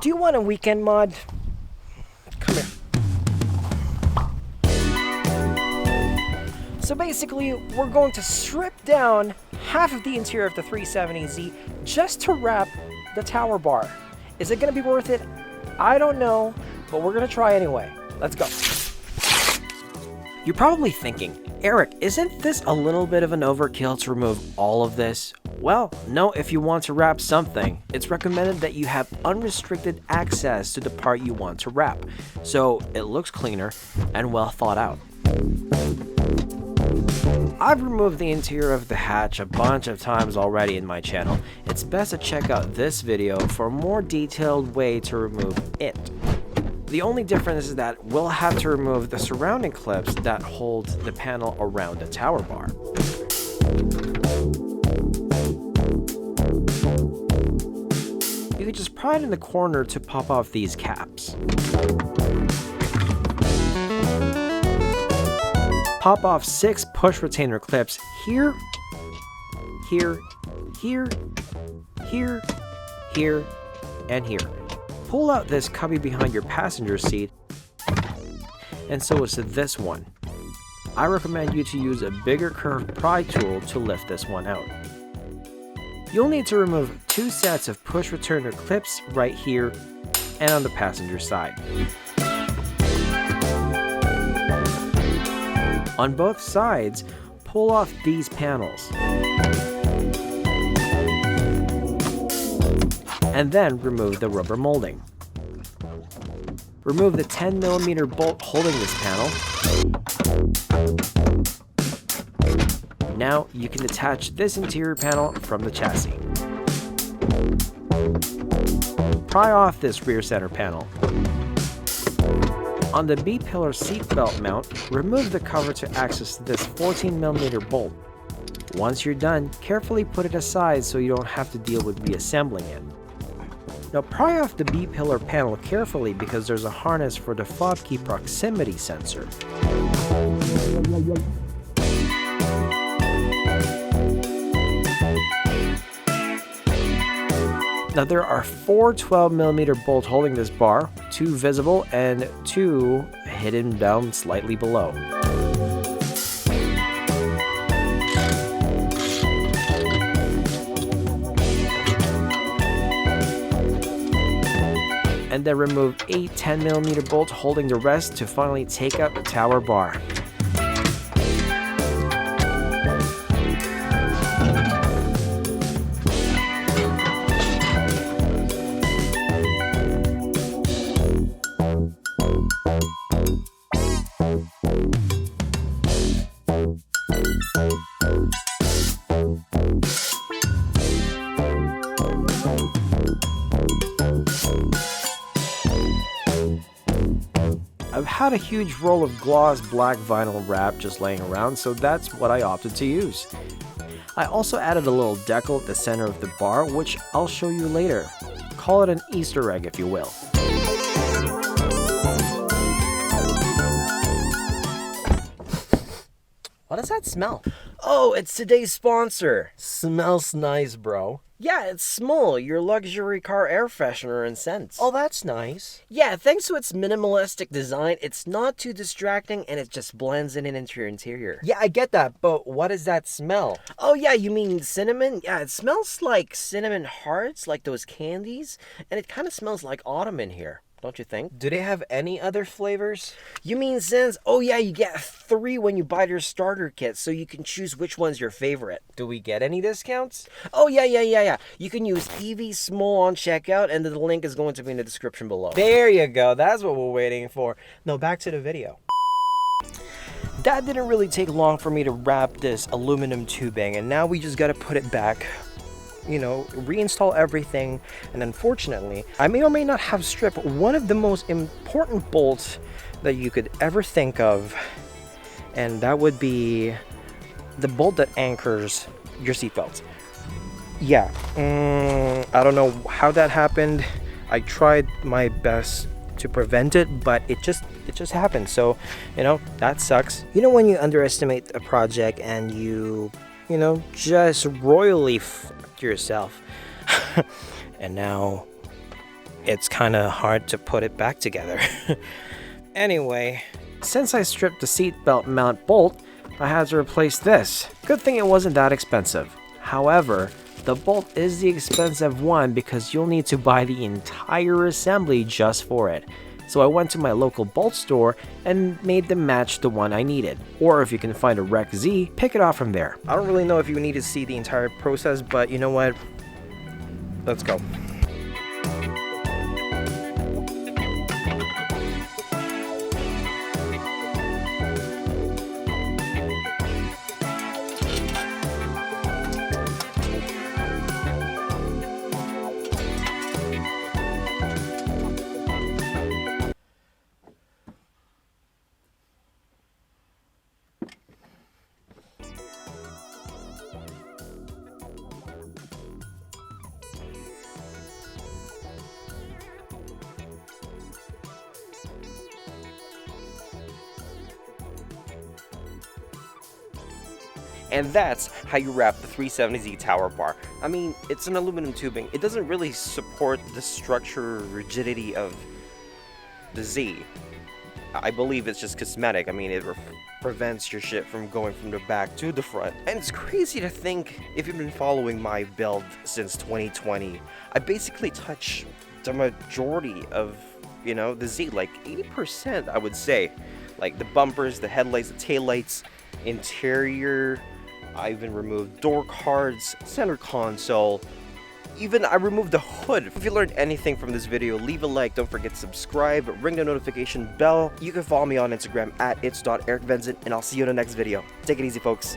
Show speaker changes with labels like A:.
A: Do you want a weekend mod? Come here. So basically, we're going to strip down half of the interior of the 370Z just to wrap the tower bar. Is it going to be worth it? I don't know, but we're going to try anyway. Let's go. You're probably thinking, Eric, isn't this a little bit of an overkill to remove all of this? Well, no, if you want to wrap something, it's recommended that you have unrestricted access to the part you want to wrap, so it looks cleaner and well thought out. I've removed the interior of the hatch a bunch of times already in my channel. It's best to check out this video for a more detailed way to remove it. The only difference is that we'll have to remove the surrounding clips that hold the panel around the tower bar. You can just pry it in the corner to pop off these caps. Pop off 6 push retainer clips here, here, here, here, here, and here. Pull out this cubby behind your passenger seat, and so is this one. I recommend you to use a bigger curved pry tool to lift this one out. You'll need to remove 2 sets of push retainer clips right here and on the passenger side. On both sides, pull off these panels. And then remove the rubber molding. Remove the 10mm bolt holding this panel. Now you can detach this interior panel from the chassis. Pry off this rear center panel. On the B-pillar seat belt mount, remove the cover to access this 14mm bolt. Once you're done, carefully put it aside so you don't have to deal with reassembling it. Now pry off the B-pillar panel carefully because there's a harness for the fob key proximity sensor. Now there are 4 12mm bolts holding this bar, 2 visible and 2 hidden down slightly below. And then remove 8 10mm bolts holding the rest to finally take out the tower bar. I've had a huge roll of gloss black vinyl wrap just laying around, so that's what I opted to use. I also added a little decal at the center of the bar, which I'll show you later. Call it an Easter egg if you will. What does that smell? Oh, it's today's sponsor. Smells nice, bro. Yeah, it's SMUL, your luxury car air freshener and scents. Oh, that's nice. Yeah, thanks to its minimalistic design, it's not too distracting and it just blends in into your interior. Yeah, I get that, but what does that smell? Oh yeah, you mean cinnamon? Yeah, it smells like cinnamon hearts, like those candies, and it kind of smells like autumn in here. Don't you think? Do they have any other flavors? You mean scents? Oh yeah, you get 3 when you buy your starter kit, so you can choose which one's your favorite. Do we get any discounts? Oh yeah. You can use EVSMUL on checkout, and the link is going to be in the description below. There you go, that's what we're waiting for. No, back to the video. That didn't really take long for me to wrap this aluminum tubing, and now we just gotta put it back. You know, reinstall everything, and unfortunately, I may or may not have stripped one of the most important bolts that you could ever think of, and that would be the bolt that anchors your seatbelt. Yeah, I don't know how that happened. I tried my best to prevent it, but it just happened. So, you know, that sucks. You know when you underestimate a project and you know, just royally yourself. And now it's kind of hard to put it back together. Anyway, since I stripped the seatbelt mount bolt, I had to replace this. Good thing it wasn't that expensive. However, the bolt is the expensive one because you'll need to buy the entire assembly just for it. So I went to my local bolt store and made them match the one I needed. Or if you can find a Rec Z, pick it off from there. I don't really know if you need to see the entire process, but you know what? Let's go. And that's how you wrap the 370Z tower bar. I mean, it's an aluminum tubing. It doesn't really support the structure rigidity of the Z. I believe it's just cosmetic. I mean, it prevents your shit from going from the back to the front. And it's crazy to think, if you've been following my build since 2020, I basically touch the majority of, you know, the Z, like 80%, I would say. Like the bumpers, the headlights, the taillights, interior. I even removed door cards, center console, even I removed the hood. If you learned anything from this video, leave a like, don't forget to subscribe, ring the notification bell. You can follow me on Instagram at its.ericvenzon, and I'll see you in the next video. Take it easy, folks.